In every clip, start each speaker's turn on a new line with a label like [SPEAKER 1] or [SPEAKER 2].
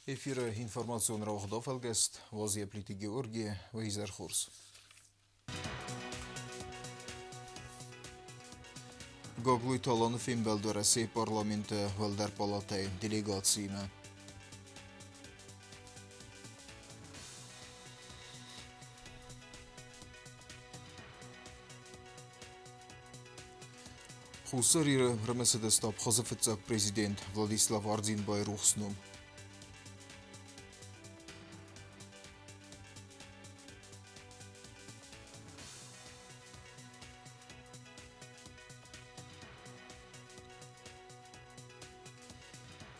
[SPEAKER 1] Efirə informatsiyalara daxilgəst, vaziyətliti Georgiya və izər xurs. Gagluy talanı film bəldərəsi parlamentə vəldər palatay delegasiyinə. Xusarիրə rəməsədəstab Xazafıtsaq prezident Vladislav Ardzinbay ruxsnum.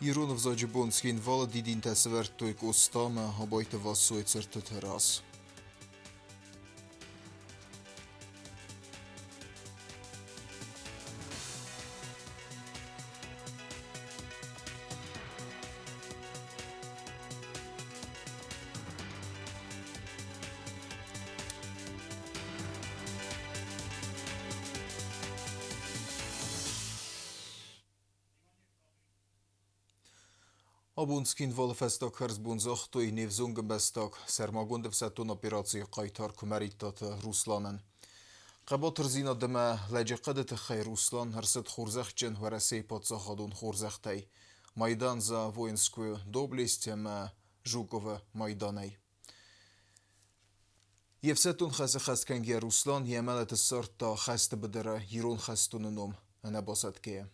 [SPEAKER 1] Իրանով Զաջիբոնցքին վալը դիդին տեսվերտ տոյք ոստամը հաբայտը վասոյ ծրտը թրաս. Abunskին վալվեստակ հրզբունձախ տոյ նևզունգը բեստակ սերմագոնդև սետոն օպերացի qaytar կումերիտատը Ռուսլանն. Qəbatır zina demə ləcəqədətə xey Ruslan hırsət xorzəxçən vərəsey patsaqadun xorzəxtəy. Maydan za voinskую доблесть əmə Жуковə Maydanəy. Եվսետուն խəsə xəskəngiyə Ruslan yəmələtə sırtda xəstə bidərə Yiron xəstununum ənəbasətkiyə.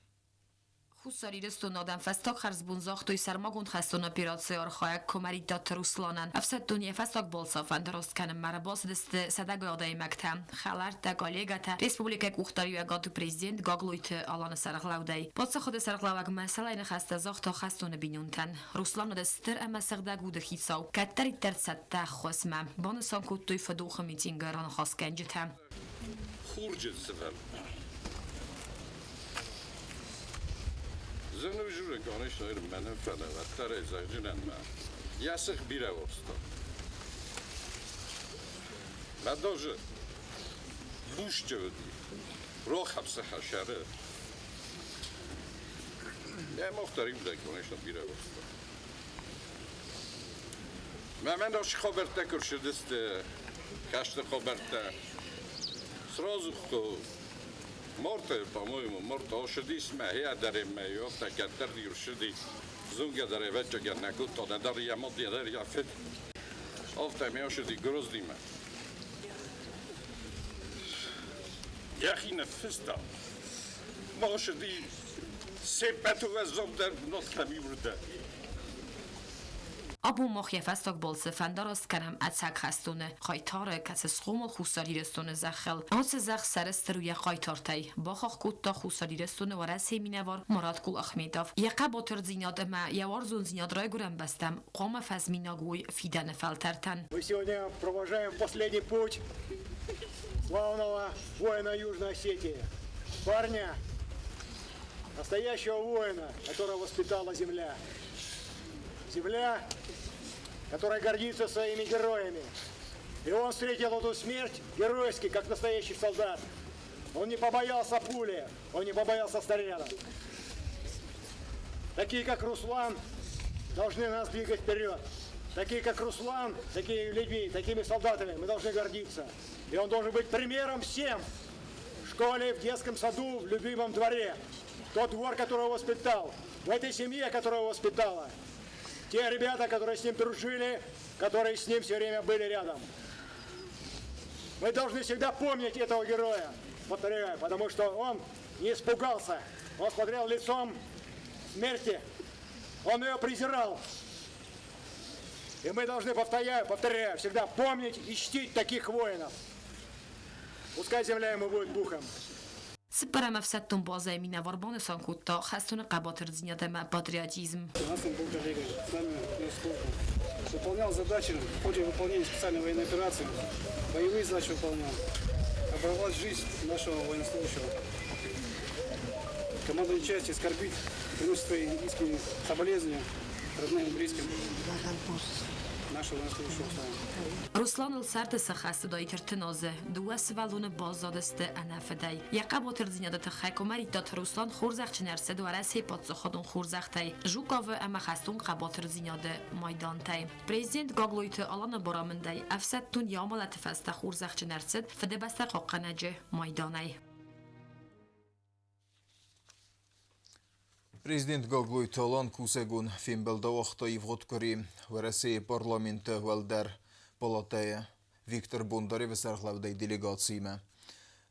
[SPEAKER 2] Хусарирестун адам фестак харзбунзах той сармагунд хастун операция орхая комаридат Русланан. Афсаттун ефестак болсафан дрост каным марабас десте садагодай мактам. Халарта коллегата республикак ухтариягату президент Гаглуйт аланы сарглаудай. Потса ходы сарглавак мәсәләйне хастазах та хастуны бинунтан. Руслан дестер әмә сагдагуды хисау. Каттар иттәрсәттә хосма. Баны санкут той фадуха митингаран хасканҗитам.
[SPEAKER 3] Хурҗет сефер. Zănăjură конечно мене федера, тare зажиненма. Я сых биревосто. Ва даже бушчевди. Рохапса хашаре. Я мохтарим да конечно биревосто. Мен дош хаберте куршидист кашты хаберте. Сразу кто Morte, по-моему, morte ошадис мая дарем маю, такаттар юршиди. Зунга даревача гернакут, то надар я мод ядар я фет. Алта ми ошади гроздима. Яхина феста. Ошади сепету вазомдар нослами бурда.
[SPEAKER 2] Абу مخی فستک بالس فنداراست کنم اتسک خستونه خایتاره کس سخومل خوسالی رستونه زخل آنس زخ سرست روی خایتارتی باخاخ کود تا خوسالی رستونه و رسی مینوار مراد کل اخمیداف یقه باتر زیناد ما یوار زون زیناد رای گرم بستم قام فزمیناگوی فیدن فلترتن.
[SPEAKER 4] Мы сегодня провожаем последний путь славного воина Южной Осетии, парня, настоящего воина, которого воспитала земля. Земля, которая гордится своими героями. И он встретил эту смерть геройски, как настоящий солдат. Он не побоялся пули, он не побоялся снаряда. Такие, как Руслан, должны нас двигать вперед. Такие, как Руслан, такими людьми, такими солдатами мы должны гордиться. И он должен быть примером всем. В школе, в детском саду, в любимом дворе. Тот двор, который его воспитал. В этой семье, которая его воспитала. Те ребята, которые с ним дружили, которые с ним все время были рядом. Мы должны всегда помнить этого героя, повторяю, потому что он не испугался. Он смотрел лицом смерти, он ее презирал. И мы должны, повторяю, всегда помнить и чтить таких воинов. Пускай земля ему будет пухом.
[SPEAKER 2] سپرم افسدتون بازای می نواربان سانکوت تا خستون قباطر زیناده ما патриотизм.
[SPEAKER 5] У нас он был коллегой, с нами нес службу. Выполнял задачи в ходе выполнения специальной военной операции, боевые задачи выполнял. Оборвалась жизнь нашего военнослужащего. Командная часть скорбит, приносит свои искренние соболезнования родным и близким. нашего военнослужащего ставим.
[SPEAKER 2] Руслан السرت سخست دایی ترتنازه دو سوالون بازدادست انفدی یقه با ترزینیادت خیک و مریدات رسلان خورزخ چنرسه دواره سی پاتس خودون خورزختی جوکاوه اما خستون قبا ترزینیاده مایدانتی پریزیدنت گاگلویت آلان برامندی افسد تون یامالت فسته خورزخ چنرسد فده بسته قاقنجه مایدانی
[SPEAKER 1] Президент Гаглуй Талан кусегун фимбелда вахта ивготкари вараси парламент валдар палатая Виктор Бондарев сарглавдай делегациями.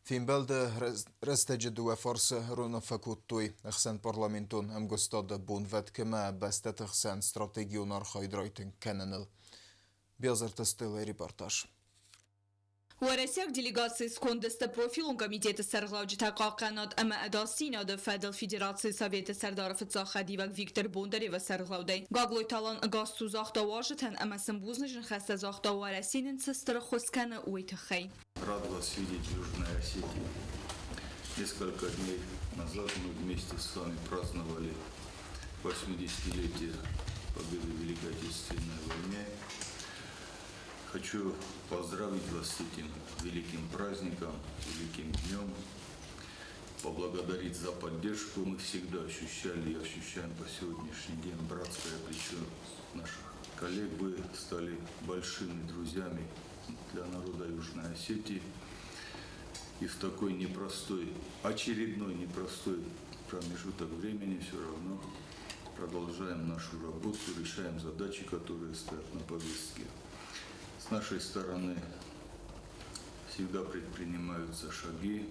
[SPEAKER 1] Фимбелда растеджеду фарса рона факуттой ахсан парламентон амгостада бун ваткема бастат ахсан стратегионар хайдрайтен кананыл. Бязартастыл репортаж.
[SPEAKER 6] ورسیک دلیگاسی سکندست پروفیلون کمیته سرغلاج تقاقنات اما اداسینا د فدرال فدراسی سویت سردار فتزاخدی و ویکتور بوندری و سرغلاودی گاگلوی تالان گاستو زاختا واشتن اما سمبوزنشن خسته زاختا ورسینن سستر خسکن اویتخی.
[SPEAKER 7] Рад вас видеть в Южной Осетии. Несколько дней назад мы вместе с вами праздновали 80-летие победы в Великой Отечественной войне. Хочу поздравить вас с этим великим праздником, великим днем, поблагодарить за поддержку. Мы всегда ощущали и ощущаем по сегодняшний день братское плечо наших коллег. Вы стали большими друзьями для народа Южной Осетии. И в такой непростой, очередной непростой промежуток времени все равно продолжаем нашу работу, решаем задачи, которые стоят на повестке. С нашей стороны всегда предпринимаются шаги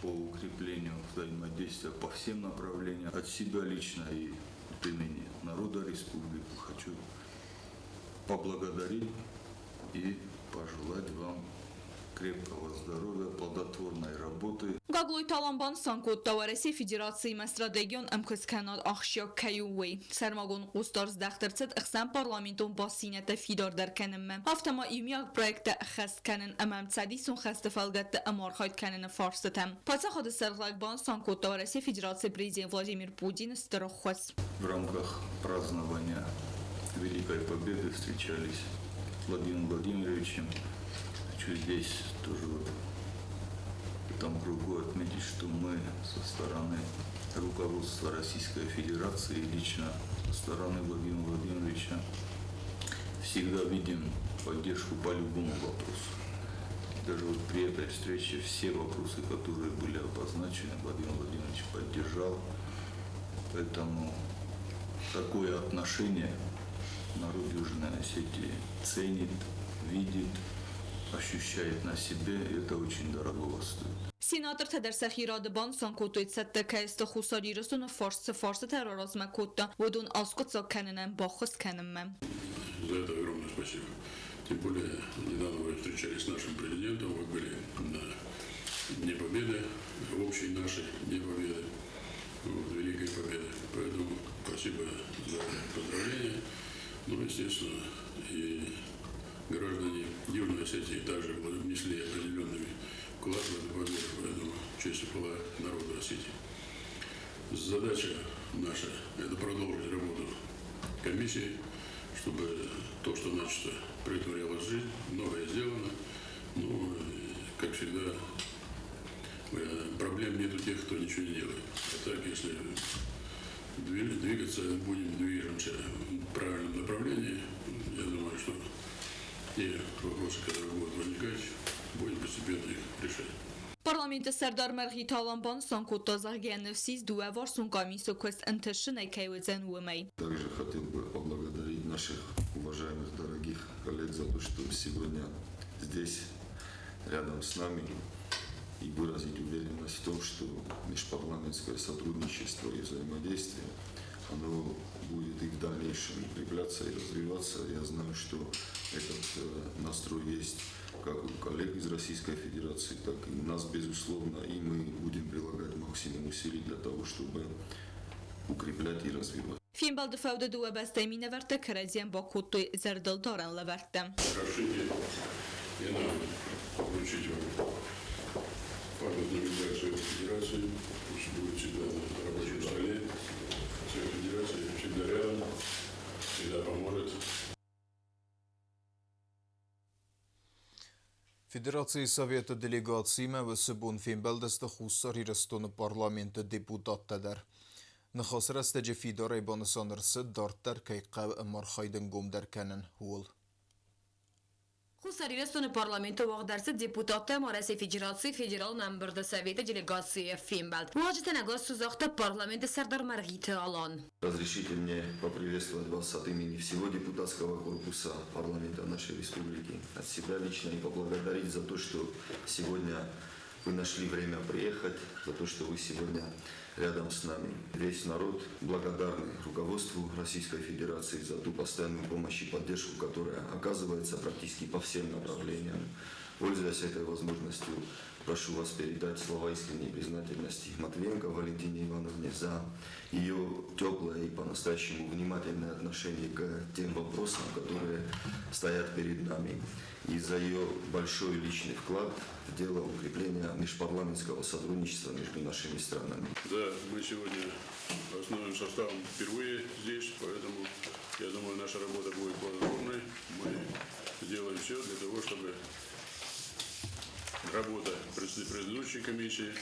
[SPEAKER 7] по укреплению взаимодействия по всем направлениям. От себя лично и от имени народа республики хочу поблагодарить и пожелать вам крепкого здоровья, плодотворной работы.
[SPEAKER 6] گاگلوی تالانبان سانکوت داورسی فدراسی مسترادگیون امکس کناد آخشیا کیووی سرماگون قوستارز دخترست اقسام پارلامنتون با سینت فیدار در کنم هفتما ایمیاق پرویکت خست کنن امام صدیسون خست فالگت امار خواهد کنن فارستم پاسا خود سرغلاقبان سانکوت داورسی فدراسی президент Владимир Путин старохвас.
[SPEAKER 7] В рамках празднования Великой Победы встречались с Владимиром Владимировичем. Хочу здесь тоже в этом кругу отметить, что мы со стороны руководства Российской Федерации, лично со стороны Владимира Владимировича, всегда видим поддержку по любому вопросу. Даже вот при этой встрече все вопросы, которые были обозначены, Владимир Владимирович поддержал. Поэтому такое отношение народ Южной Осетии ценит, видит, ощущает на себе, и это очень дорого стоит.
[SPEAKER 6] سیناتر تدرسخی رادبان سانکوتویت سته که استخوصاری رسون فارس терроризма кутта ودون аскутса каненем бахус канемем.
[SPEAKER 8] За это огромное спасибо. Тем более, недавно вы встречались с нашим президентом, вы были на Дне Победы, в общей нашей Дне Победы, Великой Победы. Поэтому спасибо за поздравления. Ну, естественно, и граждане Южной Осетии также внесли определенными вклад в эту победу, поэтому честь и хвала народу Осетии. Задача наша – это продолжить работу комиссии, чтобы то, что начато, претворялось в жизнь, многое сделано. Но, как всегда, проблем нет у тех, кто ничего не делает. А так, если двигаться, движемся в правильном направлении, я думаю, что те вопросы, которые будут возникать, будем постепенно их решать.
[SPEAKER 6] Парламент سردار مرغی تالانبان سانکوت دازغی نفسیز دو ورسون کامیسو کست انتشن کیوزن ومی.
[SPEAKER 9] Также хотел бы поблагодарить наших уважаемых дорогих коллег за то, что сегодня здесь рядом с нами и выразить уверенность в том, что межпарламентское сотрудничество и взаимодействие оно будет и в дальнейшем укрепляться и развиваться. Я знаю, что этот настрой есть как у коллег из Российской Федерации, так и у нас, безусловно, и мы будем прилагать максимум усилий для того, чтобы укреплять и развивать.
[SPEAKER 6] فیلم بالد فوده دو بسته می نورته کرزیم با کتوی زردل دارن لورته.
[SPEAKER 8] Разрешите и нам вручить вам памятную медаль Советской Федерации. Пусть будет всегда на рабочем столе. Совет Федерации всегда рядом, всегда поможет.
[SPEAKER 1] Federației Sovyeti delegatsime ve sibun filmbeldestä hussar hirestonu parlamento deputateder. Nixas restece fidare banısanır sid dartlar kay qav emar xaydın gomderkenen hul.
[SPEAKER 2] Хусарирестон парламенту вагдерси депутаты Мараси Федерации федерал намберда Совета делегации Финбалт. Важите на госту захта парламента Сардар Маргита Алан.
[SPEAKER 9] Разрешите мне поприветствовать вас от имени всего депутатского корпуса парламента нашей республики. От себя лично и поблагодарить за то, что сегодня вы нашли время приехать, за то, что вы сегодня рядом с нами. Весь народ благодарный руководству Российской Федерации за ту постоянную помощь и поддержку, которая оказывается практически по всем направлениям. Пользуясь этой возможностью, прошу вас передать слова искренней признательности Матвиенко Валентине Ивановне за ее теплое и по-настоящему внимательное отношение к тем вопросам, которые стоят перед нами, и за ее большой личный вклад в дело укрепления межпарламентского сотрудничества между нашими странами.
[SPEAKER 8] Да, мы сегодня основным составом впервые здесь, поэтому я думаю, наша работа будет плодотворной. Мы сделаем все для того, чтобы работа предыдущей комиссии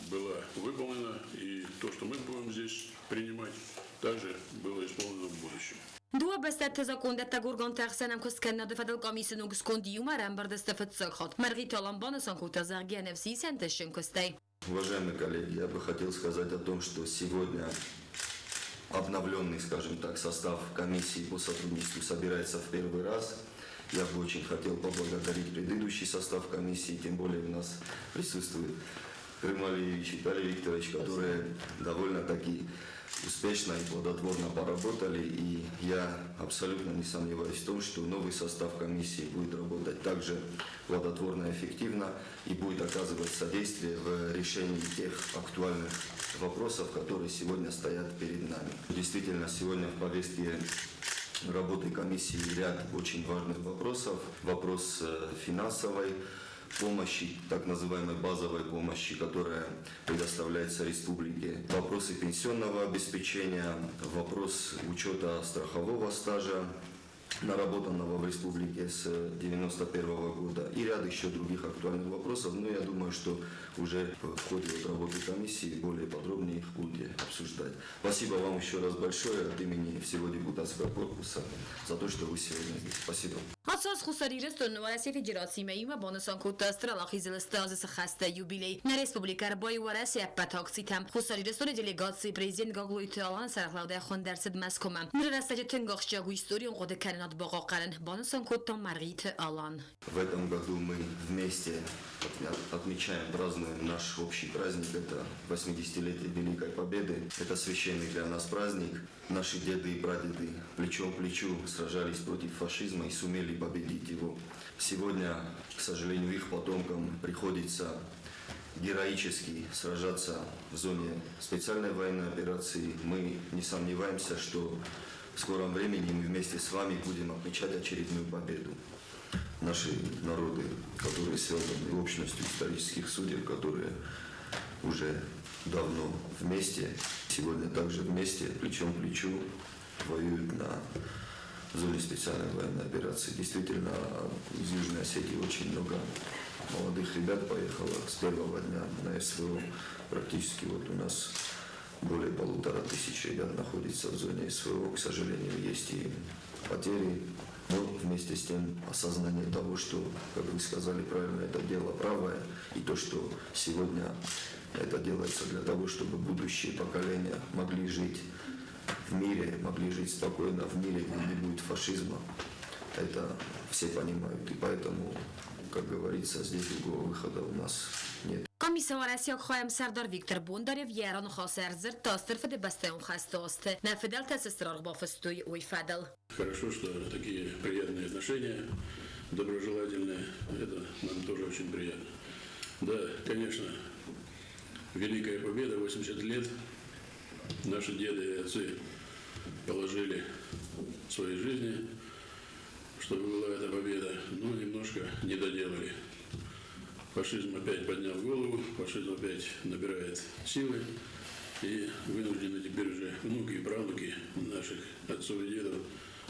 [SPEAKER 8] была выполнена, и то, что мы будем здесь принимать, также было исполнено в будущем.
[SPEAKER 2] Dua bestet zakondet gurgon taxenam kuskenna de fadal komisjon og skondium рамбер дестефет сохот. Маргита Ламбана санкута заргенев си сентешен костей.
[SPEAKER 9] Уважаемые коллеги, я бы хотел сказать о том, что сегодня обновленный, скажем так, состав комиссии по сотрудничеству собирается в первый раз. Я бы очень хотел поблагодарить предыдущий состав комиссии, тем более у нас присутствует Крым Алиевич, Виталий Викторович, которые довольно-таки успешно и плодотворно поработали, и я абсолютно не сомневаюсь в том, что новый состав комиссии будет работать также плодотворно и эффективно и будет оказывать содействие в решении тех актуальных вопросов, которые сегодня стоят перед нами. Действительно, сегодня в повестке работы комиссии ряд очень важных вопросов. Вопрос финансовой помощи, так называемой базовой помощи, которая предоставляется республике. Вопросы пенсионного обеспечения, вопрос учета страхового стажа, наработанного в республике с 1991 года, и ряд еще других актуальных вопросов. Но я думаю, что уже в ходе работы комиссии более подробнее их будете обсуждать. Спасибо вам еще раз большое от имени всего депутатского корпуса за то, что вы сегодня здесь. Спасибо.
[SPEAKER 2] Asas Хусарирестон Мараси Федерации Меима Бонасан Кутастра Лахизелстаз Хаста юбилей. На республика Рбой Вараси Апатокситам. Хусарирестон делегации президент Гаглуит Алан Сарахлауде Хондерсид Маскома. Нрастаджи Тенгохчагу историю Годе Каненат Богокарен. Бонасан Кутам Маргита Алан.
[SPEAKER 9] В этом году мы вместе отмечаем, празднуем наш общий праздник. Это 80-летие Великой Победы. Это священный для нас праздник. Наши деды и прадеды плечом к плечу сражались против фашизма и сумели победить его. Сегодня, к сожалению, их потомкам приходится героически сражаться в зоне специальной военной операции. Мы не сомневаемся, что в скором времени мы вместе с вами будем отмечать очередную победу. Наши народы, которые связаны общностью исторических судеб, которые уже давно вместе, сегодня также вместе, плечом к плечу, воюют на зоне специальной военной операции. Действительно, из Южной Осетии очень много молодых ребят поехало с первого дня на СВО. Практически вот у нас более 1500 ребят находится в зоне СВО. К сожалению, есть и потери, но вместе с тем осознание того, что, как вы сказали правильно, это дело правое, и то, что сегодня это делается для того, чтобы будущие поколения могли жить в мире, могли жить спокойно в мире, где не будет фашизма. Это все понимают, и поэтому, как говорится, здесь другого выхода у нас нет.
[SPEAKER 2] Комиссар России Хаим Сардар Виктор Бондарев Ярон Хасерзер Тастер Феде Бастеон Хастост. На Федел Тесестрар Бафастуй Уйфадел.
[SPEAKER 8] Хорошо, что такие приятные отношения, доброжелательные. Это нам тоже очень приятно. Да, конечно, Великая Победа, 80 лет. Наши деды и отцы положили свои жизни, чтобы была эта победа, но немножко не доделали. Фашизм опять поднял голову, фашизм опять набирает силы, и вынуждены теперь уже внуки и правнуки наших отцов и дедов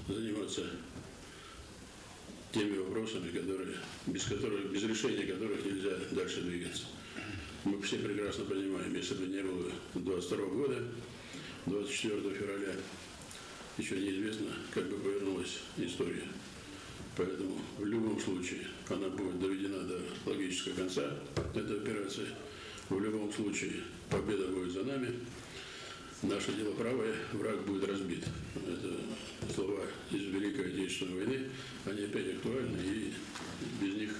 [SPEAKER 8] заниматься теми вопросами, без решения которых нельзя дальше двигаться. Мы все прекрасно понимаем, если бы не было 22 года, 24 февраля, еще неизвестно, как бы повернулась история. Поэтому в любом случае она будет доведена до логического конца, эта операция. В любом случае победа будет за нами. Наше дело правое, враг будет разбит. Это слова из Великой Отечественной войны, они опять актуальны, и без них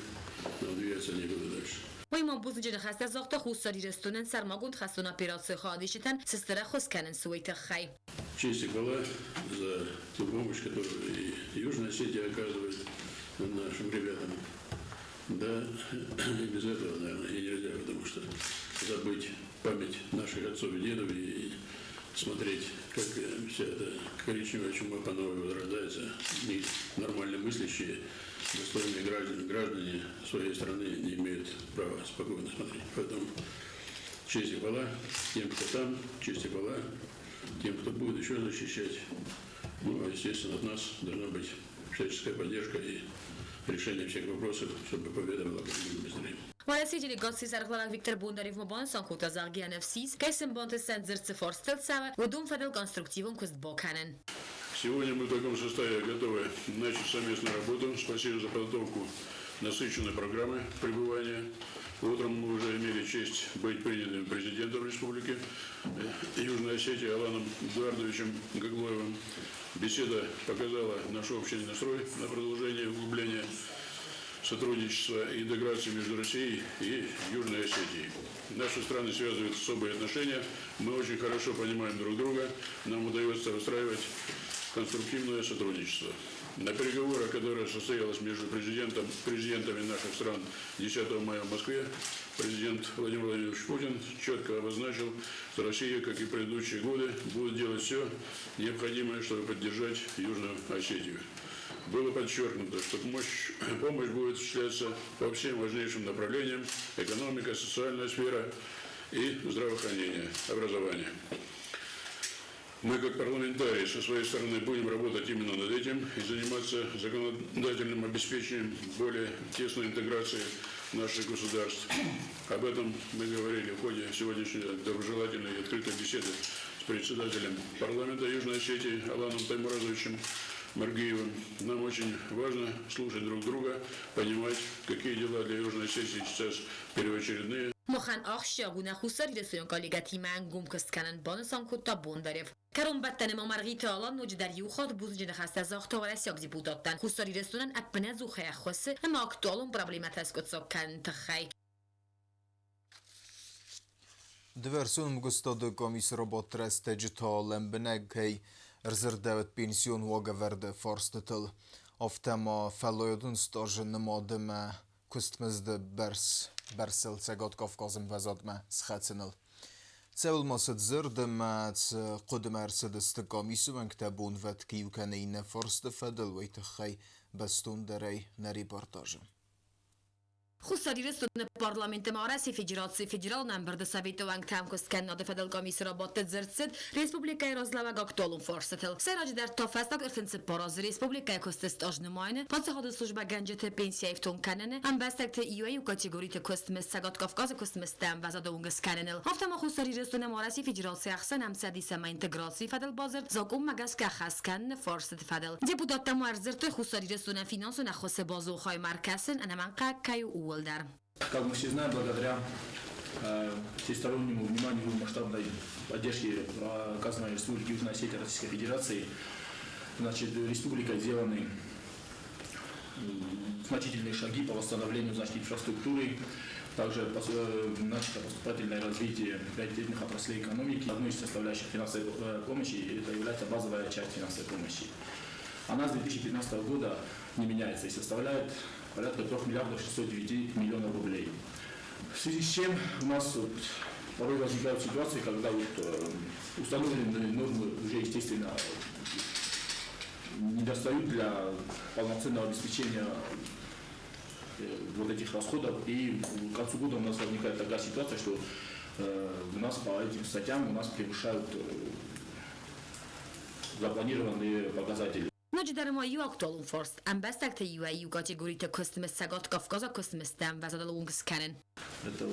[SPEAKER 8] нам двигаться некуда дальше.
[SPEAKER 2] Oyman buzunca xasta zaqta xusari restoran sarmagund xastona операции ходишитан сестера хосканен суйта хай.
[SPEAKER 8] Честь и хвала за ту помощь, которую и Южная Осетия оказывает нашим ребятам. Да, и без этого, наверное, и нельзя, потому что забыть память наших отцов и дедов и смотреть, как вся эта коричневая чума по новой возрождается, и нормально мыслящие, достойные граждане своей страны не имеют права спокойно смотреть. Поэтому честь и хвала тем, кто там, честь и хвала тем, кто будет еще защищать. Ну, а естественно, от нас должна быть всяческая поддержка и решение всех вопросов, чтобы победа была как можно быстрее.
[SPEAKER 2] Малайзия делегация зарглала Виктор Бондарев Мобан Санкута Заргиан ФСИС, Кайсен Бонте Сензерце Форстелцава, Удум Федел конструктивом Кустбоканен.
[SPEAKER 8] Сегодня мы в таком составе готовы начать совместную работу. Спасибо за подготовку насыщенной программы пребывания. Утром мы уже имели честь быть принятым президентом Республики Южной Осетии Аланом Эдуардовичем Гаглоевым. Беседа показала наш общий настрой на продолжение углубления сотрудничества и интеграции между Россией и Южной Осетией. Наши страны связывают особые отношения, мы очень хорошо понимаем друг друга, нам удается выстраивать конструктивное сотрудничество. На переговорах, которые состоялось между президентами наших стран 10 мая в Москве, президент Владимир Владимирович Путин четко обозначил, что Россия, как и в предыдущие годы, будет делать все необходимое, чтобы поддержать Южную Осетию. Было подчеркнуто, что помощь будет осуществляться по всем важнейшим направлениям: экономика, социальная сфера и здравоохранение, образование. Мы, как парламентарии, со своей стороны будем работать именно над этим и заниматься законодательным обеспечением более тесной интеграции наших государств. Об этом мы говорили в ходе сегодняшней доброжелательной и открытой беседы с председателем парламента Южной Осетии Аланом Таймуразовичем Маргиевым. Нам очень важно слушать друг друга, понимать, какие дела для Южной Осетии сейчас первоочередные.
[SPEAKER 2] Мохан Ахшагуна Хусари Ресторан Калигати Мангум Кастканан Бонасан Кута Бондарев. Каром баттن ما مرغی تالان نوجدری و خود بوز جن خسته زاخت و رسیق دیپوتاتن خستاری رستوران اپنه زوخه خاصه اما اکتوالون проблемات اسکت ساکن تخی.
[SPEAKER 1] Diversun gustod komis robot reste digitalen benegkei rezerverat pension wagaverde forstetel. Oftema fellojodun stagen nemademe kustmezde bersel cegot Kafkazem vezadme schetsenel. Cel mased zerdeme qudme ersedeste komisuen ktabun vet kiukaneine forste fedel weitechei bestundерей на репортаже.
[SPEAKER 2] خصوصی رسون پارلمان مارسی فدرال نمبر د سویت وانگ تام کسکن ناد فدل کمیس رابطه زرتسد ریسپوبلیکای روزلاوا گاکتولون فرستل سراج در تافستاک ارتنس پاراز ریسپوبلیکای کستست آجنماینه پس خود سوژبا گنجت پنسیای فتون کننه هم بستکت ایوی و کاتگوریت کستمس سگات کافکاز کستمس تام وزاد اونگس کننل هفتم خصوصی رسون مارسی فدرال سیاحسن هم سدی سما اینتگراسی فدل بازر زاکوم مگس که خسکن فرست فدل دیپوتات تام ارزرت خصوصی رسون فینانس و نخست بازو خای مرکزن انا من قاکایو
[SPEAKER 10] Как мы все знаем, благодаря всестороннему вниманию и масштабной поддержке оказанной Республики Южная Осетия Российской Федерации, значит, республикой сделаны значительные шаги по восстановлению, значит, инфраструктуры, также начато поступательное развитие приоритетных отраслей экономики. Одной из составляющих финансовой помощи это является базовая часть финансовой помощи. Она с 2015 года не меняется и составляет порядка 3 миллиардов 609 миллионов рублей. В связи с чем у нас порой возникают ситуации, когда установленные нормы уже, естественно, не достают для полноценного обеспечения вот этих расходов. И к концу года у нас возникает такая ситуация, что у нас по этим статьям превышают запланированные показатели.
[SPEAKER 2] Nojdar ma ju aktuálum forst, am bestakte ju a ju категорите костместагот Кавказа костместам вазадалунгсканен.
[SPEAKER 10] Это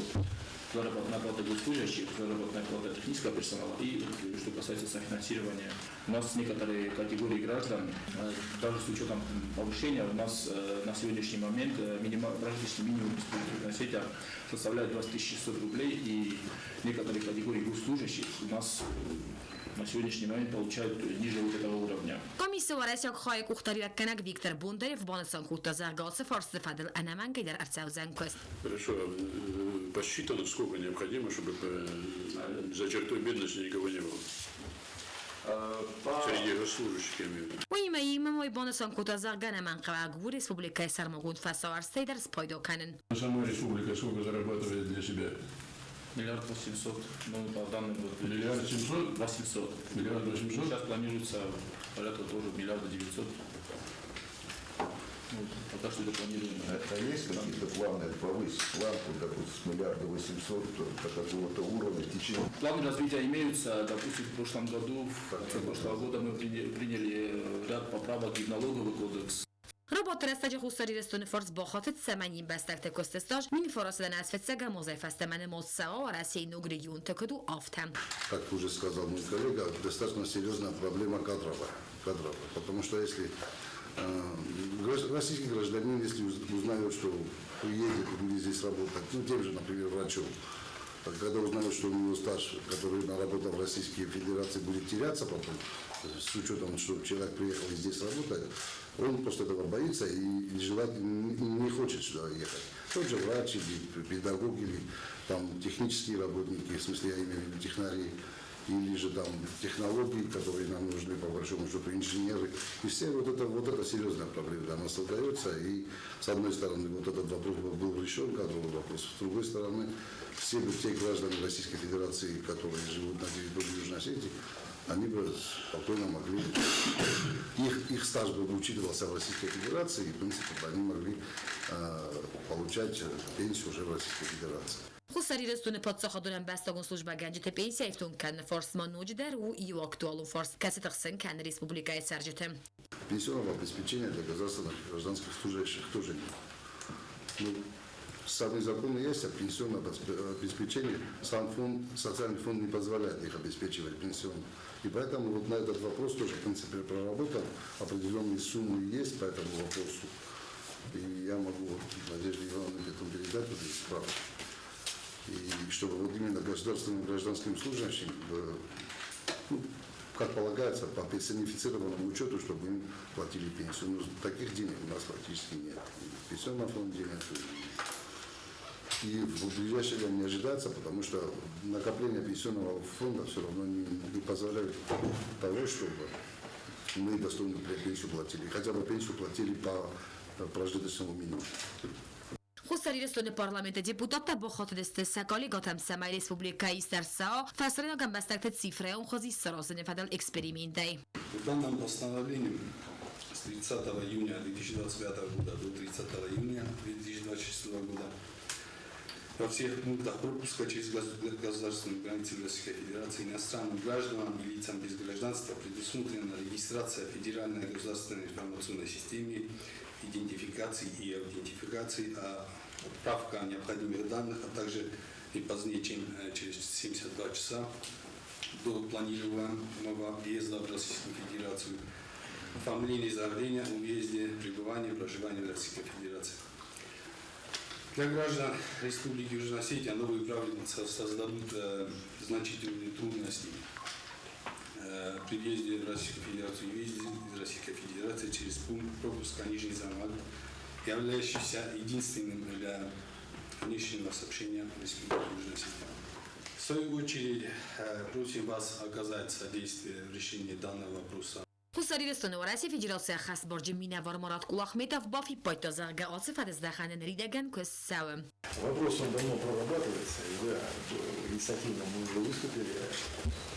[SPEAKER 10] заработная плата для служащих, заработная плата технического персонала и что касается софинансирования. У нас некоторые категории граждан, даже с учетом повышения, у нас на сегодняшний момент прожиточный минимум на свете составляет 20 600 рублей, и некоторые категории госслужащих у нас на сегодняшний момент получают ниже вот этого уровня.
[SPEAKER 2] Комиссия ورئيسك خواهی کختاریرکنک ویکتور بوندری в بانسان کوتا زرگاس فارس فدل انمانگی در ارتساوزن کست.
[SPEAKER 8] Хорошо, посчитано, сколько необходимо, чтобы за чертой бедности никого не было. Среди госслужащих, я имею в виду.
[SPEAKER 2] ویمایی ممای بانسان کوتا زرگان من قواعد республикای سرماگوند فساورستی در سپایدو کنن.
[SPEAKER 8] Сама республика сколько зарабатывает для себя?
[SPEAKER 10] Миллиард 800, ну, по данным...
[SPEAKER 8] Миллиард 700?
[SPEAKER 10] 800.
[SPEAKER 8] Миллиард 800?
[SPEAKER 10] Сейчас планируется порядка тоже миллиарда 900. Ну, пока что это планируем.
[SPEAKER 11] А есть какие-то планы повысить планку, допустим, с миллиарда 800 до какого-то уровня в течение?
[SPEAKER 10] Планы развития имеются. Допустим, в прошлом году, в конце прошлого года мы приняли ряд поправок в налоговый кодекс.
[SPEAKER 2] رباط رستج خستاری رستون فرس با خاطر سمنین بستکت کستستاج مین فراسدن از فتسگا موزایفستمن موسسا و رسی نوگریون تکدو آفتم.
[SPEAKER 11] Как уже сказал мой коллега, достаточно серьезная проблема кадровая. Потому что если российский гражданин, если узнает, что уедет и будет здесь работать, ну, тем же, например, врачом, когда узнают, что у него стаж, который наработал в Российской Федерации, будет теряться потом, с учетом, что человек приехал и здесь работает, он после этого боится и желает, не хочет сюда ехать. Тот же врач или педагог, или там технические работники, в смысле, я имею в виду технари, или же там технологии, которые нам нужны, по большому счету, инженеры. И все вот это серьезная проблема для нас создается. И с одной стороны, вот этот вопрос был решен, кадровый вопрос. С другой стороны, все те граждане Российской Федерации, которые живут на территории Южной Осетии, они бы спокойно могли, их стаж бы учитывался в Российской Федерации, и, в принципе, они могли получать пенсию уже в Российской Федерации.
[SPEAKER 2] خستاری رستون پادساخدونم بستگون سلوجبا گنجت پینسی ایفتون کن فرس ما نوجدر و ایو актуалу форс каси тахсен кан республикай саржетем.
[SPEAKER 11] Пенсионного обеспечения для государственных и гражданских служащих тоже нет. Ну, самый закон есть, а пенсионное обеспечение, сам фонд, социальный фонд не позволяет их обеспечивать пенсионно. И поэтому вот на этот вопрос тоже, в принципе, проработан, определенные суммы есть по этому вопросу. И я могу Надежде Ивановне этому передать вот эти справки. И чтобы вот именно государственным и гражданским служащим, ну, как полагается, по персонифицированному учету, чтобы им платили пенсию. Но таких денег у нас практически нет. В пенсионном фонде нет. И в ближайшее время не ожидается, потому что накопление пенсионного фонда все равно не позволяет того, чтобы мы достойную пенсию платили. Хотя бы пенсию платили по прожиточному минимуму.
[SPEAKER 2] خستاری رستون پارلمنت депутата با خاطر استسکالی گاتم سمای республикаи Старсао фасреногам бастакте цифры он хози сразу фадал экспериментай.
[SPEAKER 5] В данном постановлении с 30 июня 2025 года до 30 июня 2026 года во всех пунктах пропуска через государственную границу Российской Федерации иностранным гражданам и лицам без гражданства предусмотрена регистрация в Федеральной государственной информационной системе идентификации и аутентификации, отправка необходимых данных, а также не позднее, чем через 72 часа до планируемого въезда в Российскую Федерацию, оформление заявления о въезде, пребывании, проживании в Российской Федерации. Для граждан Республики Южная Осетия новые правила создадут значительные трудности при въезде в Российскую Федерацию и въезде из Российской Федерации через пункт пропуска Нижний Замок, являющийся единственным для внешнего сообщения Республики Южная Осетия. В свою очередь, просим вас оказать содействие в решении данного вопроса.
[SPEAKER 2] خستاری رستون ورسی فدراسیا خاص برج مینوار مراد کلاخمیتاف بافی پایتازرگا عاصف از دخانن ریدگن که سوم.
[SPEAKER 12] Вопрос он давно прорабатывается, и да, инициативно мы уже выступили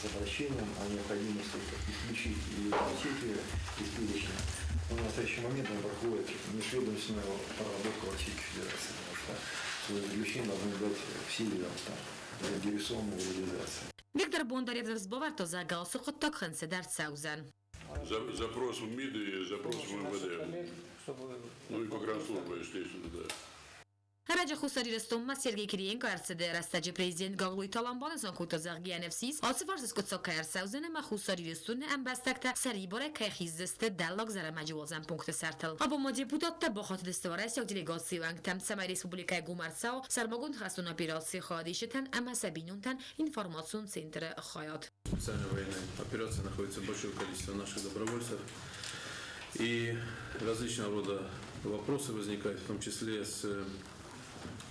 [SPEAKER 12] с обращением о необходимости исключить и Осетию из перечня. Но в настоящий момент он проходит межведомственную проработку Российской Федерации, потому что свое заключение должны дать все ведомства заинтересованные в реализации.
[SPEAKER 2] Виктор Бондарев разбовар то за галсу ход так хансе дар саузан.
[SPEAKER 8] Запрос в МИД и запрос в МВД. Ну и погранслужба, естественно, да.
[SPEAKER 2] Հրաճը խուսարի ռստոմմա Սերգեյ Կիրիենկո արցեդե ռաստաջի prezident Գաղլույ Տալամբանը զանքուտազաղ գյանևսիս ացվարս սկոցոք կայարսաուզենը մա խուսարի ռստունը ամբաստակտա սարի բորե կայխիզդստը դալոգ զարամաջուոզան պունկտը սարտել Աբոմո դեպուտատը բոխոտ դստվարասյոք դելեգացիու անգտամ Սամայ Республикայի Գումարցao Սարմագուն Խաստոնապիրացի խոադիշտան Ամասաբինունтан информационный центр Хаят.
[SPEAKER 13] Специальная военная операция находится большое количество наших добровольцев. И различного рода вопросы возникают, в том числе с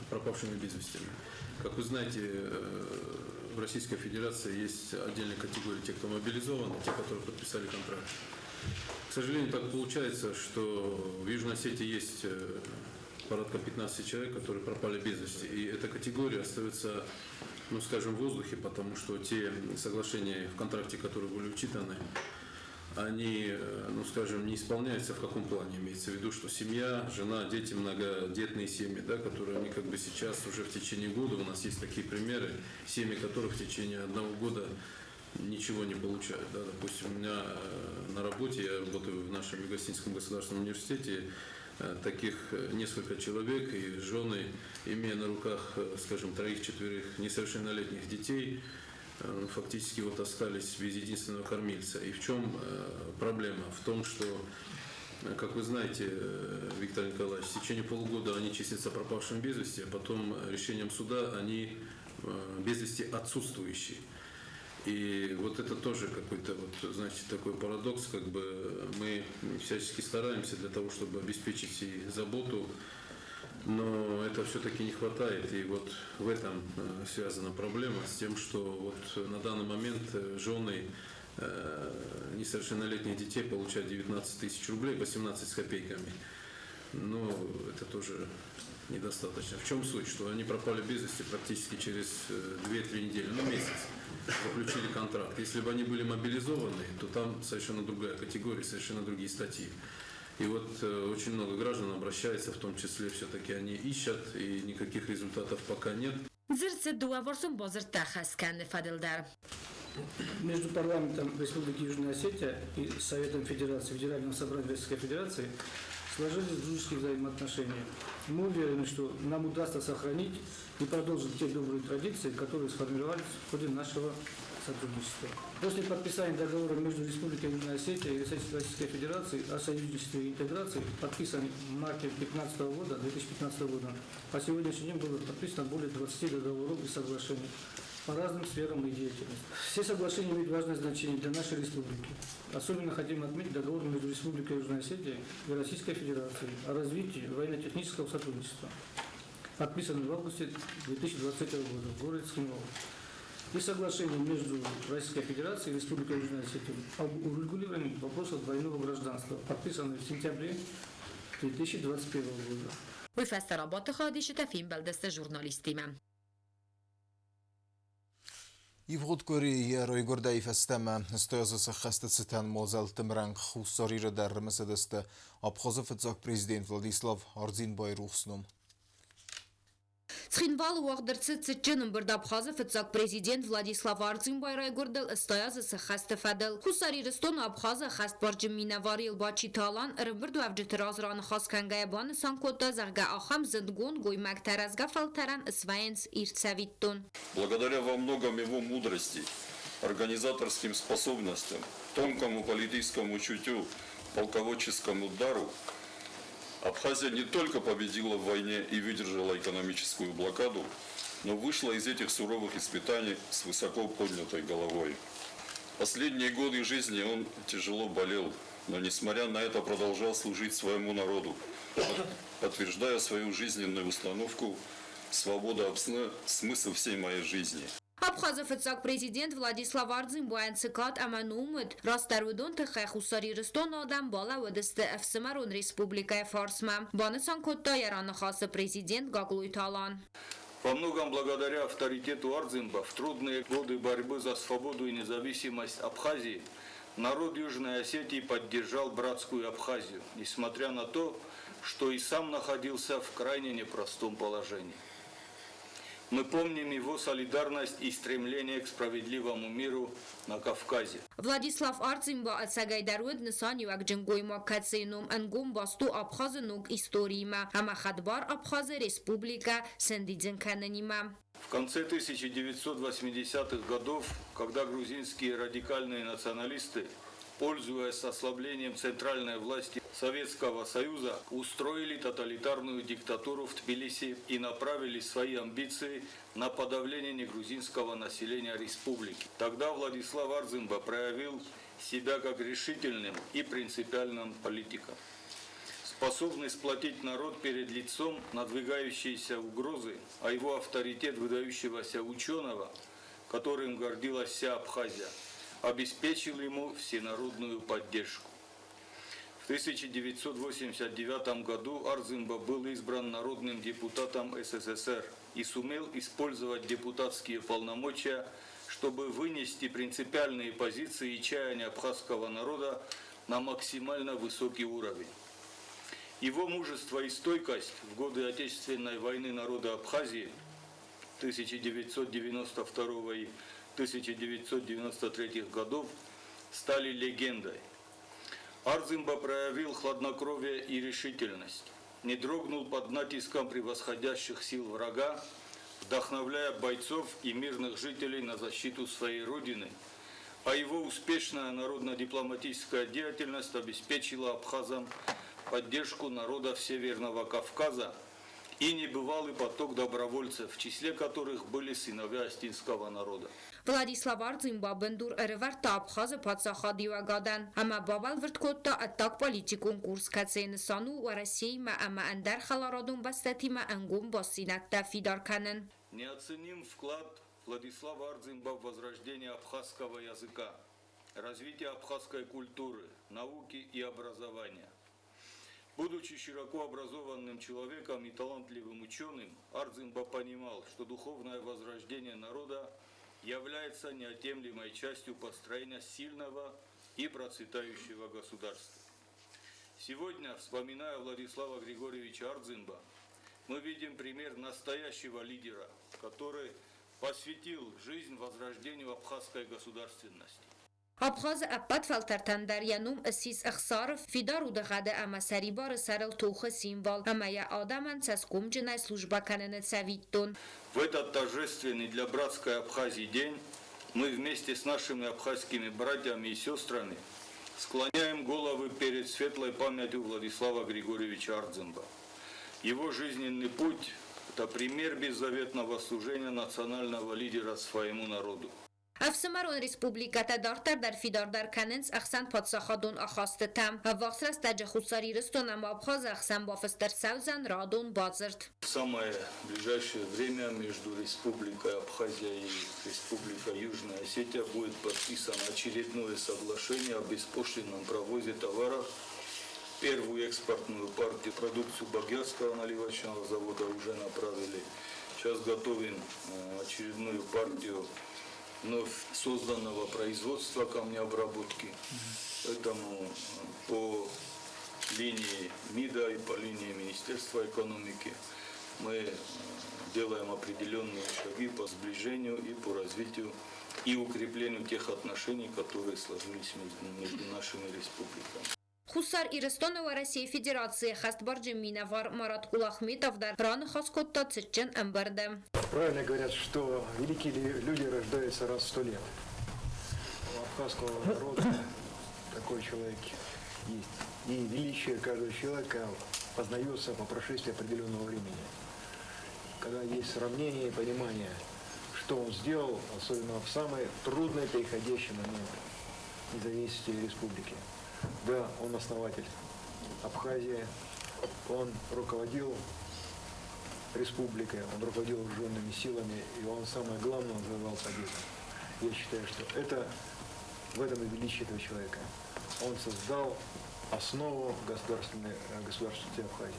[SPEAKER 13] пропавшими без вести. Как вы знаете, в Российской Федерации есть отдельная категория тех, кто мобилизован, те, которые подписали контракт. К сожалению, так получается, что в Южной Осетии есть порядка 15 человек, которые пропали без вести. И эта категория остается, ну, скажем, в воздухе, потому что те соглашения в контракте, которые были учитаны, они, ну, скажем, не исполняются. В каком плане? Имеется в виду, что семья, жена, дети, многодетные семьи, да, которые они как бы сейчас уже в течение года, у нас есть такие примеры, семьи, которых в течение одного года ничего не получают. Да. Допустим, у меня на работе, я работаю в нашем Юго-Осетинском государственном университете, таких несколько человек, и жены, имея на руках, скажем, 3-4 несовершеннолетних детей, фактически вот остались без единственного кормильца. И в чем проблема? В том, что, как вы знаете, Виктор Николаевич, в течение полугода они числятся пропавшими без вести, а потом решением суда они без вести отсутствующие. И вот это тоже какой-то, вот, значит, такой парадокс, как бы мы всячески стараемся для того, чтобы обеспечить и заботу, но это все-таки не хватает, и вот в этом связана проблема с тем, что вот на данный момент жены несовершеннолетних детей получают 19 тысяч рублей, 18 с копейками. Но это тоже недостаточно. В чем суть? Что они пропали без вести практически через 2-3 недели, ну месяц, заключили контракт. Если бы они были мобилизованы, то там совершенно другая категория, совершенно другие статьи. И вот очень много граждан обращается, в том числе все-таки они ищут, и никаких результатов пока нет.
[SPEAKER 14] Между парламентом Республики Южная Осетия и Советом Федерации, Федеральным собранием Российской Федерации сложились дружеские взаимоотношения. Мы уверены, что нам удастся сохранить и продолжить те добрые традиции, которые сформировались в ходе нашего сотрудничества. После подписания договора между Республикой Южная Осетия и Российской Федерацией о союзничестве и интеграции, подписан в марте 2015 года, по сегодняшний день было подписано более 20 договоров и соглашений по разным сферам и деятельности. Все соглашения имеют важное значение для нашей республики. Особенно хотим отметить договор между Республикой Южная Осетия и Российской Федерацией о развитии военно-технического сотрудничества, подписанный в августе 2020 года в городе Скинвол. И соглашение между Российской Федерацией и Республикой Южная Осетия об урегулировании вопросов двойного гражданства, подписанный в сентябре 2021 года.
[SPEAKER 2] وفسترابات خادش تفیم بلدست ژورنالیستیمه.
[SPEAKER 1] Ivgod Kori Roygorday festeme stözes khastetsen mozeltem rang khusarire der mesedeste Abkhazefetsak prezident Vladislav Arzinbay ruxsnum.
[SPEAKER 2] Цхинвал уагдырцы цычыным бырдабхазы фыцак президент Владислав Арцинбай гордал стоязы сахасты фадал. Хусари рестон абхазы хаст барджим минаварил бачи талан рымбырду авджитыраз ран хас кангайбан санкота зарга ахам зындгон гой мактаразга фалтаран свайенс ирцавиттон.
[SPEAKER 15] Благодаря во многом его мудрости, организаторским способностям, тонкому политическому чутью, полководческому дару, Абхазия не только победила в войне и выдержала экономическую блокаду, но вышла из этих суровых испытаний с высоко поднятой головой. Последние годы жизни он тяжело болел, но несмотря на это продолжал служить своему народу, подтверждая свою жизненную установку «Свобода обсна – смысл всей моей жизни».
[SPEAKER 2] Абхазефетсак президент Владислав Арцинбай цикат аманумет растарудон тхахусари рестон адам бала водесте эфсемарун республика Фарсма. Банесан котта ярана хаса президент Гаглуй Талан.
[SPEAKER 16] Во многом благодаря авторитету Арцинба в трудные годы борьбы за свободу и независимость Абхазии народ Южной Осетии поддержал братскую Абхазию, несмотря на то, что и сам находился в крайне непростом положении. Мы помним его солидарность и стремление к справедливому миру на Кавказе.
[SPEAKER 2] Վլադիսլավ Արծինբա ացագայդարուդ նսան յուակ ջնգոյ մակացենում ընգում բաստու աբխազը նուկ իստորիма, համախադբար աբխազը республика сендիձնքաննիմա.
[SPEAKER 16] В конце 1980-х годов, когда грузинские радикальные националисты, пользуясь ослаблением центральной власти Советского Союза, устроили тоталитарную диктатуру в Тбилиси и направили свои амбиции на подавление негрузинского населения республики. Тогда Владислав Арцинба проявил себя как решительным и принципиальным политиком, способный сплотить народ перед лицом надвигающейся угрозы, а его авторитет выдающегося ученого, которым гордилась вся Абхазия, обеспечил ему всенародную поддержку. В 1989 году Арцинба был избран народным депутатом СССР и сумел использовать депутатские полномочия, чтобы вынести принципиальные позиции и чаяния абхазского народа на максимально высокий уровень. Его мужество и стойкость в годы Отечественной войны народа Абхазии 1992 и 1993 годов стали легендой. Арцинба проявил хладнокровие и решительность, не дрогнул под натиском превосходящих сил врага, вдохновляя бойцов и мирных жителей на защиту своей родины, а его успешная народно-дипломатическая деятельность обеспечила абхазам поддержку народов Северного Кавказа и небывалый поток добровольцев, в числе которых были сыновья астинского народа.
[SPEAKER 2] Վլադիսլավ Արծինբա բնդուր ըրվարտ աբխազը պատսախադիվագադան, համա բավալ վրտկոտտա ատակ պոլիտիկուն կուրս կացեի նսանու ու России ма ама անդար խալարодун бастатима անգում босинатта фидарканын.
[SPEAKER 16] Неоценим вклад Владислава Арцинба в возрождение абхазского языка, развитие абхазской культуры, науки и образования. Будучи широко образованным человеком и талантливым ученым, Арцинба понимал, что духовное возрождение народа является неотъемлемой частью построения сильного и процветающего государства. Сегодня, вспоминая Владислава Григорьевича Арцинба, мы видим пример настоящего лидера, который посвятил жизнь возрождению абхазской государственности.
[SPEAKER 2] Абхаз аппат фалтартандарянум асис ахсар фидар у дагада ама сарибар сарал туха символ ама я адаман цаскум джинай служба канене цавиттун.
[SPEAKER 16] В этот торжественный для братской Абхазии день мы вместе с нашими абхазскими братьями и сестрами склоняем головы перед светлой памятью Владислава Григорьевича Арцинба. Его жизненный путь – это пример беззаветного служения национального лидера своему народу.
[SPEAKER 2] Афсамарон республиката дартар дар фидардар каненс ахсан подсахадун ахастетам. Вахсрас таджа хусари рыстонам абхаз ахсан бафестер саузан радун базырт.
[SPEAKER 16] В самое ближайшее время между Республикой Абхазия и Республикой Южная Осетия будет подписано очередное соглашение о беспошлинном провозе товаров. Первую экспортную партию продукцию Багьярского наливочного завода уже направили. Сейчас готовим очередную партию вновь созданного производства камнеобработки. Поэтому по линии МИДа и по линии Министерства экономики мы делаем определенные шаги по сближению и по развитию и укреплению тех отношений, которые сложились между нашими республиками.
[SPEAKER 2] Хусар Ирстонова России Федерации Хастбарджи Минавар Марат Кулахметов дар рано хаскотта цичен амбарде.
[SPEAKER 12] Правильно говорят, что великие люди рождаются раз в 100 лет. У абхазского народа такой человек есть. И величие каждого человека познается по прошествии определенного времени. Когда есть сравнение и понимание, что он сделал, особенно в самые трудные переходящие моменты независимости республики. Да, он основатель Абхазии, он руководил республикой, он руководил вооруженными силами, и он, самое главное, он завоевал победу. Я считаю, что в этом и величие этого человека. Он создал основу государственности Абхазии.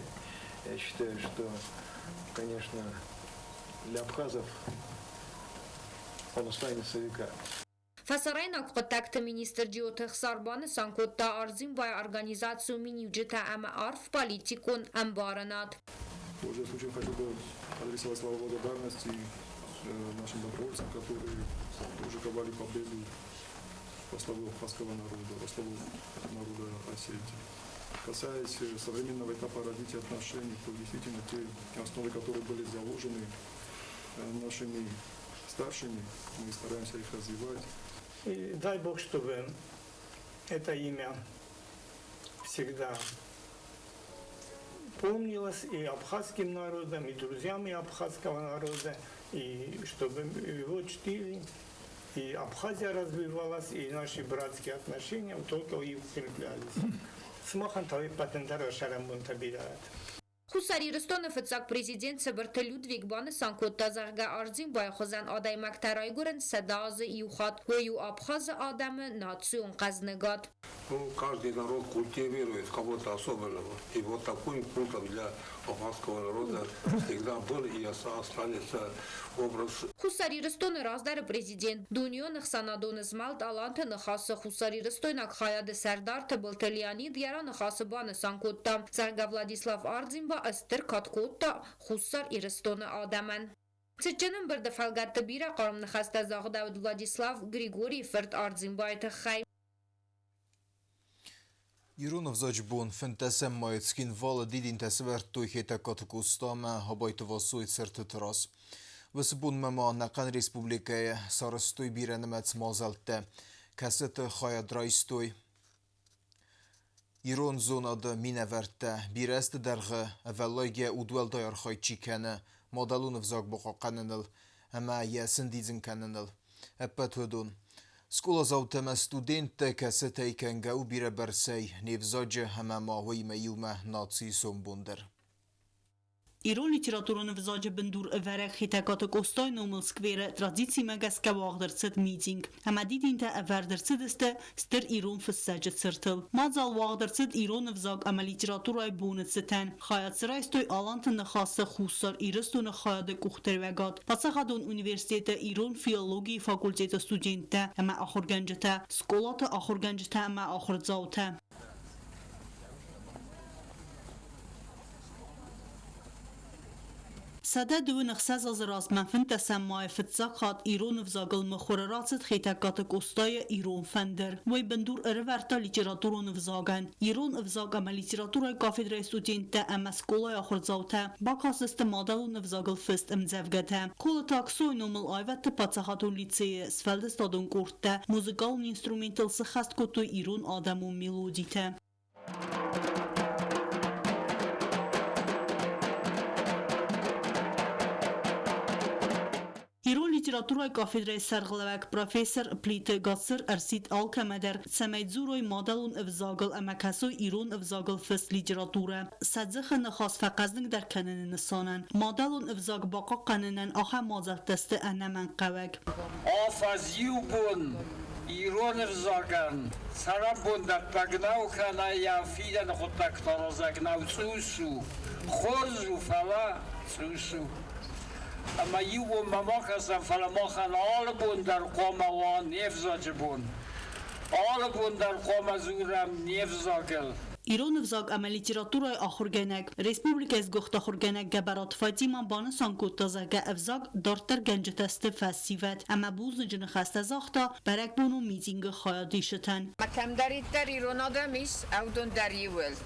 [SPEAKER 12] Я считаю, что, конечно, для абхазов он останется века.
[SPEAKER 2] Фасарайн акпатакта министр Джиотех Сарбан Санкотта Арцинбай организацию Минюджета ама арф политикун амбаранат.
[SPEAKER 17] Пользуясь случаем, хочу бы адресовать слова благодарности нашим добровольцам, которые уже ковали победу во славу абхазского народа, во славу народа Осетии. Касаясь современного этапа развития отношений, то действительно те основы, которые были заложены нашими старшими, мы стараемся их развивать.
[SPEAKER 18] И дай Бог, чтобы это имя всегда помнилось и абхазским народом, и друзьями абхазского народа, и чтобы его чтили, и Абхазия развивалась, и наши братские отношения только и укреплялись. Смахан тавы патентара шарамбун табират.
[SPEAKER 19] Խուսարիրստոնը ֆծակ պրեզիդենտ Սբրթ Լյուդվիգ բանը սանկոտ տազաղգա արձին բայխոզան ադայ մակտարայ գուրեն սադազը իուխատ հույու աբխազը ադամը нацию казнегат.
[SPEAKER 20] Каждый народ культивирует кого-то особенного. И вот таким культом для абхазского народа всегда был и останется образ.
[SPEAKER 19] Խուսարիրստոնը ռազդարը պրեզիդենտ Դունյոնը խսանադոնը զմալտ ալանթը նխասը խուսարիրստոյնակ խայադը սարդարթը բլտելյանի դյարա նխասը բանը սանկոտտա Զարգա Վլադիսլավ Արձինբա աստր կատկոտտա խուսար իրստոնը ադամեն Ցճենն բրդը ֆալգատը բիրա կարում նխաստա Զաղդավդ Վլադիսլավ Գրիգորի ֆրտ Արձինբա այթը խայ
[SPEAKER 1] Իրանով զաջբուն ֆենտեսեմ մայցքին վալը դիդին տեսվեր տույխետը կատկուստամը հաբայտը վասույց սրտը տրաս Վսբուն մեմա նական ռեսպուբլիկայը սարստույ բիրենը մեծ մազալտը կասետը խայադրայստույ Իրոն զոնադը մինևերտը բիրեստը դերղը ավելայգե ուդվել դայարխայ չիկենը մադալունը վզակ բողա կաննıl əmə yəsin dizin կաննıl əppət hödun Skula zavtəmə studentə kəsətə ikəngə u birə bərsəy nevzacə həmə mahoy məyilmə nazi sombundır.
[SPEAKER 6] Իրոն լիտերատուրոնը վզաջը բնդուր վərək խիտակատը կոստոյն ումլ սկվերը տրադիցի մագասկա վաղդրցըտ միտինգ Համադիդինտը վարդրցըտ ստը ստր իրոն ֆսսաջը ծրտլ Մազալ վաղդրցըտ իրոնը վզակ ամա լիտերատուրայ բունըտ ստեն Խայացրայստոյ ալանթը նխասը խուսար իրստոնը խայադը կուղտերվեգատ Պացախադոն ունիվերսիտետը իրոն ֆիոլոգիի ֆակուլտետը ստուդենտը ամա ախորգանջտը Սկոլատը ախորգանջտը ամա ախորձավտը Սադա դուն ըխսազ ազրազման ֆնտասան մայ ֆծակ խատ իրոն վզագլ մխորարացըտ խետակատը կոստայը իրոն ֆենդեր Ոյ բնդուր ըրվարտա լիտերատուրոն վզագան Իրոն վզագ ամա լիտերատուրայ կաֆեդրայ ստուդենտը ամա սկոլայ ախորձավտը Բակասստը մադալուն վզագլ ֆստ ըմձևգətը Կոլը տաքսոյն ումլ այվատը պացախատուն լիցեյը Սվելդը ստադուն կորտը Մուզիկալն ինստրումենտալ սխաստ կոտոյ իրոն ադամուն մելոդիտը Իրոն լիտերատուրայ կաֆեդրայ սարղլավակ պրոֆեսոր պլիտը գացır արսիտ ալքամադար սամայձուրոյ մադալուն վզագլ ամակասոյ իրոն վզագլ ֆս լիտերատուրը սadzıxı նխաս ֆaqazնիկ դար կանենը նսանան մադալուն վզագ բակա կանենան ախա մազարտստը աննաման qavag
[SPEAKER 21] Афазиубун Իրոն վզագան Սարաբուն դատագնավ կանայա ֆիդան խոտակտարոզագնավ ծուսու խորզու ֆալա ծուսու Ama yuvo mamakasam falamakan alabun dar koma wa nevzacibun. Alabun dar koma zuram nevzagel.
[SPEAKER 6] Իրոն վզակ ամա լիտերատուրայ ախորգենակ Ռեսպուբլիկայս գողտախորգենակ գաբարատ Ֆատիման բանը սանկոտազագա վզակ դորտեր գենջտստը ֆասիվատ ամա բուզը ջնխաստազախտա բարակբունու միտինգը խայադիշտան
[SPEAKER 22] Մակամդարիտար իրոնադամիս ավդոն դարիվել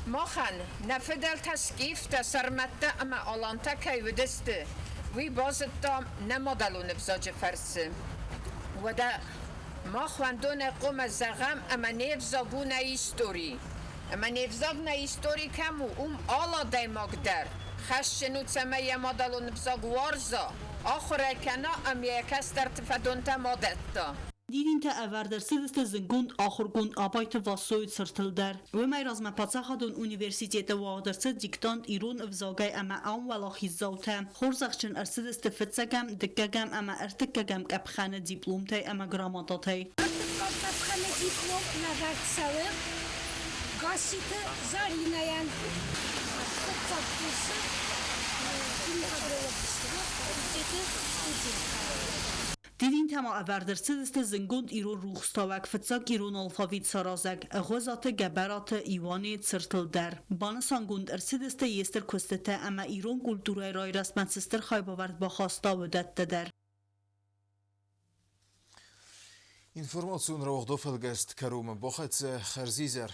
[SPEAKER 22] Մախան նഫդալ թասկիվ տասարմատտա ամա ալանտա կայվդստը Վի բազտա նամադալուն վզաջը ֆարսը Վադա մախվանդոն էկոմ զաղամ ամա նևզագուն է իսტორի Ամա նևզագն է իսტორի կամու ալա դայմագդար Խաշշնուց ամա յամադալուն վզագ վարզա Ախր եկանա ամի եկաս տարտվադոնտա մադետտա
[SPEAKER 6] Դիրինտը ավարդրսիդստը զնգունդ ախորգունդ ապայթը վասոյը ծրտլդար Վեմայ ռազմապացախադուն ունիվերսիտետը վաղդրսը դիկտանտ իրոն վզագայ ամա ան վալախիզավթը Խորզաղչն արսիդստը ֆծագամ դկկագամ ամա արտկկագամ կապխանը դիպլոմթայ ամա գրամատաթայ
[SPEAKER 23] Կապխանը դիպլոմ նավարցավը գասիտը զարինայան ֆծակուսը Դիրինտը
[SPEAKER 6] تما اوردرسدست زنگوند ایرون روخستاوک فتساک ایرون الفاویت سارازک اغوزات گبرات ایوانی تسرتل در بانسانگوند ارسدست یستر کستته اما ایرون کلتورای رای رسمت سستر خای باورد با خواستا ودت در
[SPEAKER 1] Информацию на Рогдофелгест Карума Бохаце Харзизер.